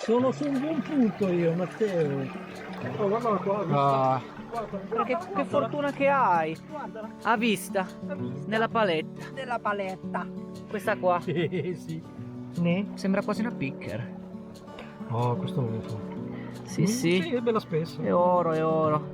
Sono su un buon punto io, Matteo. Oh, guarda qua. Ah, Guarda, che fortuna che hai! Guarda. A vista, nella paletta. Della paletta. Questa qua. Sì. Ne? Sembra quasi una picker. Oh, questo non lo so. Sì, sì. Sì, è bella spessa. È oro, è oro.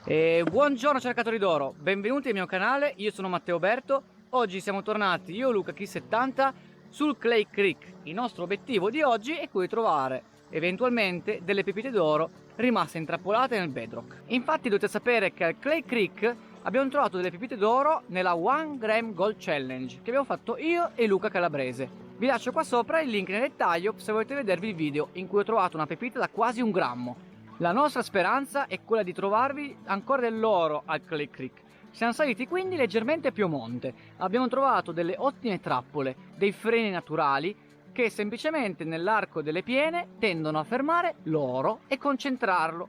E buongiorno cercatori d'oro, benvenuti al mio canale, io sono Matteo Berto. Oggi siamo tornati io e Luca Key70 sul Clay Creek. Il nostro obiettivo di oggi è quello di trovare eventualmente delle pepite d'oro rimaste intrappolate nel bedrock. Infatti dovete sapere che al Clay Creek abbiamo trovato delle pepite d'oro nella 1 Gram Gold Challenge che abbiamo fatto io e Luca Calabrese. Vi lascio qua sopra il link nel dettaglio se volete vedervi il video in cui ho trovato una pepita da quasi 1 grammo. La nostra speranza è quella di trovarvi ancora dell'oro al Clay Creek. Siamo saliti quindi leggermente più a monte. Abbiamo trovato delle ottime trappole, dei freni naturali che semplicemente nell'arco delle piene tendono a fermare l'oro e concentrarlo.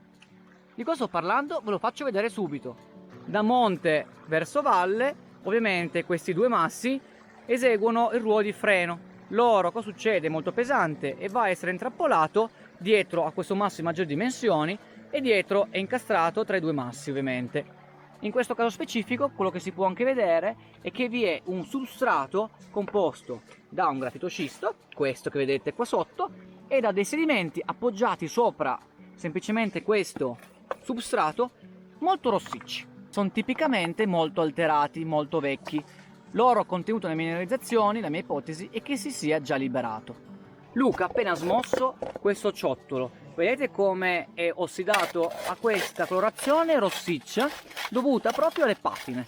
Di cosa sto parlando? Ve lo faccio vedere subito. Da monte verso valle, ovviamente questi due massi eseguono il ruolo di freno. L'oro, cosa succede? È molto pesante e va a essere intrappolato dietro a questo masso di maggiori dimensioni e dietro è incastrato tra i due massi ovviamente. In questo caso specifico quello che si può anche vedere è che vi è un substrato composto da un grafito scisto, questo che vedete qua sotto, e da dei sedimenti appoggiati sopra semplicemente questo substrato molto rossicci. Sono tipicamente molto alterati, molto vecchi. L'oro contenuto nelle mineralizzazioni, la mia ipotesi è che si sia già liberato. Luca ha appena smosso questo ciottolo, vedete come è ossidato a questa colorazione rossiccia dovuta proprio alle pattine.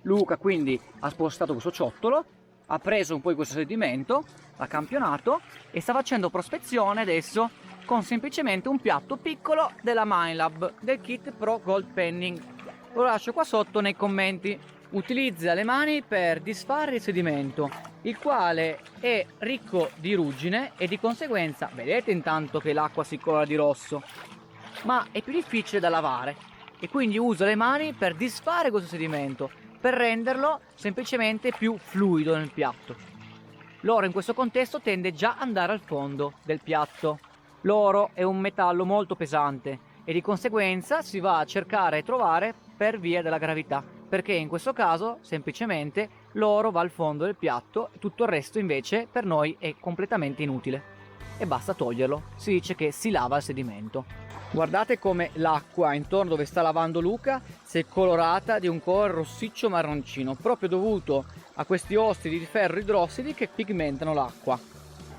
Luca quindi ha spostato questo ciottolo, ha preso un po' di questo sedimento, l'ha campionato e sta facendo prospezione adesso con semplicemente un piatto piccolo della Minelab del kit Pro Gold Penning. Ve lo lascio qua sotto nei commenti. Utilizza le mani per disfare il sedimento, il quale è ricco di ruggine e di conseguenza vedete intanto che l'acqua si colora di rosso, ma è più difficile da lavare e quindi usa le mani per disfare questo sedimento, per renderlo semplicemente più fluido nel piatto. L'oro in questo contesto tende già ad andare al fondo del piatto. L'oro è un metallo molto pesante e di conseguenza si va a cercare e trovare per via della gravità, perché in questo caso semplicemente l'oro va al fondo del piatto e tutto il resto invece per noi è completamente inutile e basta toglierlo. Si dice che si lava il sedimento. Guardate come l'acqua intorno dove sta lavando Luca si è colorata di un colore rossiccio marroncino, proprio dovuto a questi ossidi di ferro idrossidi che pigmentano l'acqua.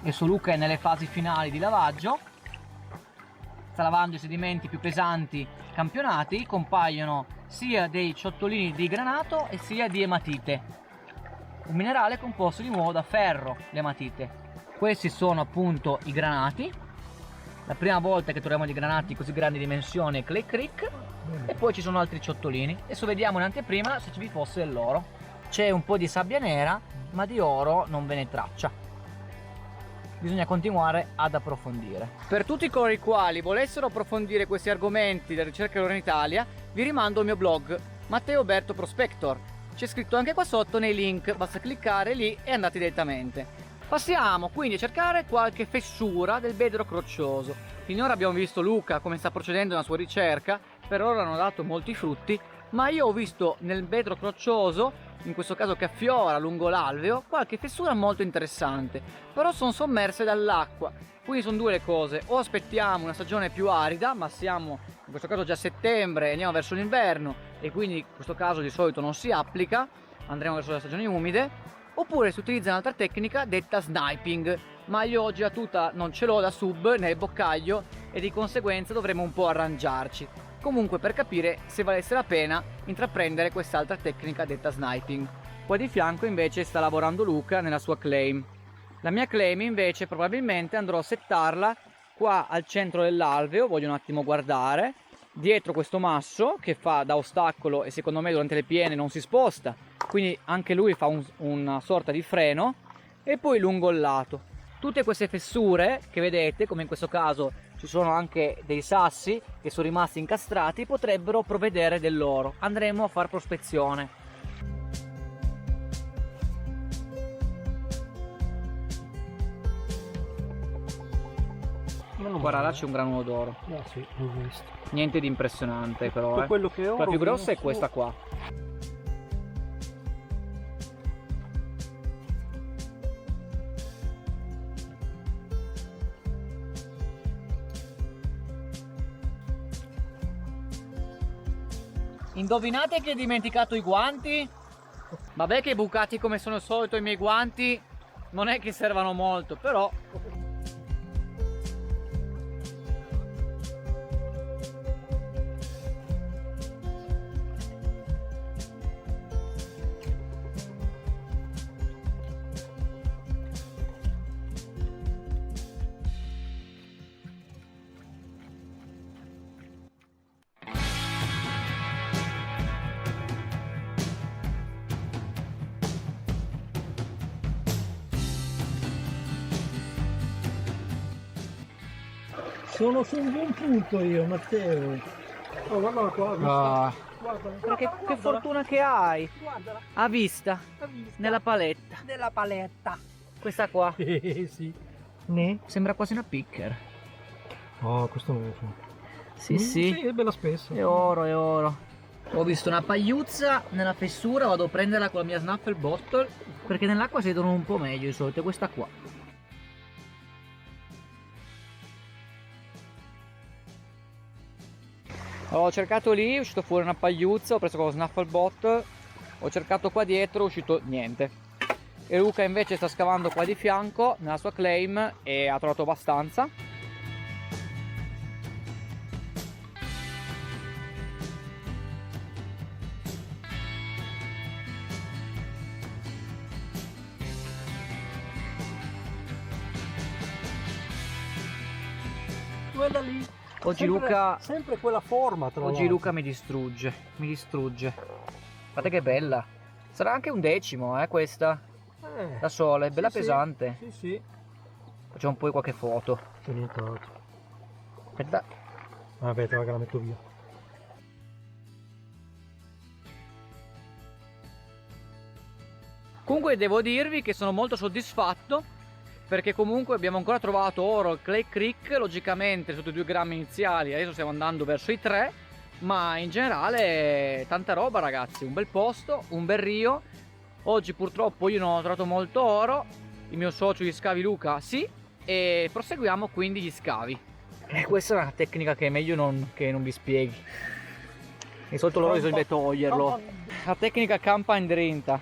Adesso Luca è nelle fasi finali di lavaggio, sta lavando i sedimenti più pesanti campionati. Compaiono sia dei ciottolini di granato e sia di ematite, un minerale composto di nuovo da ferro, l'ematite. Questi sono appunto i granati, la prima volta che troviamo dei granati così grandi dimensioni è Clay Creek. E poi ci sono altri ciottolini. Adesso vediamo in anteprima se ci fosse dell'oro. C'è un po' di sabbia nera ma di oro non ve ne traccia. Bisogna continuare ad approfondire. Per tutti coloro i quali volessero approfondire questi argomenti della ricerca dell'oro in Italia, vi rimando al mio blog Matteo Berto Prospector. C'è scritto anche qua sotto nei link, basta cliccare lì e andate direttamente. Passiamo quindi a cercare qualche fessura del bedrock roccioso. Finora abbiamo visto Luca come sta procedendo nella sua ricerca, per ora hanno dato molti frutti, ma io ho visto nel bedrock roccioso, in questo caso che affiora lungo l'alveo, qualche fessura molto interessante, però sono sommerse dall'acqua. Quindi sono due le cose: o aspettiamo una stagione più arida, ma siamo in questo caso già a settembre e andiamo verso l'inverno e quindi in questo caso di solito non si applica, andremo verso le stagioni umide, oppure si utilizza un'altra tecnica detta sniping, ma io oggi a tuta non ce l'ho da sub nel boccaglio e di conseguenza dovremo un po' arrangiarci. Comunque per capire se valesse la pena intraprendere quest'altra tecnica detta sniping. Qua di fianco invece sta lavorando Luca nella sua claim. La mia claim invece probabilmente andrò a settarla qua al centro dell'alveo, voglio un attimo guardare, dietro questo masso che fa da ostacolo e secondo me durante le piene non si sposta, quindi anche lui fa una sorta di freno, e poi lungo il lato. Tutte queste fessure che vedete, come in questo caso ci sono anche dei sassi che sono rimasti incastrati, potrebbero provvedere dell'oro. Andremo a fare prospezione. Guarda, là c'è un granulo d'oro. Sì, l'ho visto. Niente di impressionante però, Tutto quello che è oro la più grossa è viene questa su. qua. Indovinate che ho dimenticato i guanti? Vabbè che bucati come sono al solito i miei guanti non è che servano molto, però Sono su un buon punto io, Matteo. Oh, guarda qua, guarda. che fortuna che hai Guardala, a vista ha visto? nella paletta. Nella paletta. Questa qua Sì. Ne? sembra quasi una picker. Oh, questo non lo so. Sì, Sì, sì, è bella spessa. è oro, è oro. Ho visto una pagliuzza nella fessura, vado a prenderla con la mia snuffle bottle perché nell'acqua si vedono un po' meglio di solito, è questa qua. Ho cercato lì, è uscito fuori una pagliuzza, ho preso con lo snuffle bottle, ho cercato qua dietro, è uscito niente. E Luca invece sta scavando qua di fianco nella sua claim e ha trovato abbastanza. Quella lì. Oggi Sempre- Luca Sempre quella forma, tra Oggi l'altro. Luca mi distrugge, mi distrugge. Guardate che bella. Sarà anche un decimo, questa. Da sola, è bella sì, pesante. Sì, sì. Facciamo poi qualche foto. C'è nient'altro. Aspetta. Vabbè, te la metto via. Comunque devo dirvi che sono molto soddisfatto perché comunque abbiamo ancora trovato oro al Clay Creek, logicamente sotto i 2 grammi iniziali, adesso stiamo andando verso i 3, ma in generale tanta roba ragazzi, un bel posto, un bel rio. Oggi purtroppo io non ho trovato molto oro, il mio socio gli scavi Luca sì, e proseguiamo quindi gli scavi. Questa è una tecnica che è meglio che non vi spieghi. Di solito loro bisogna toglierlo. La tecnica campa in drinta.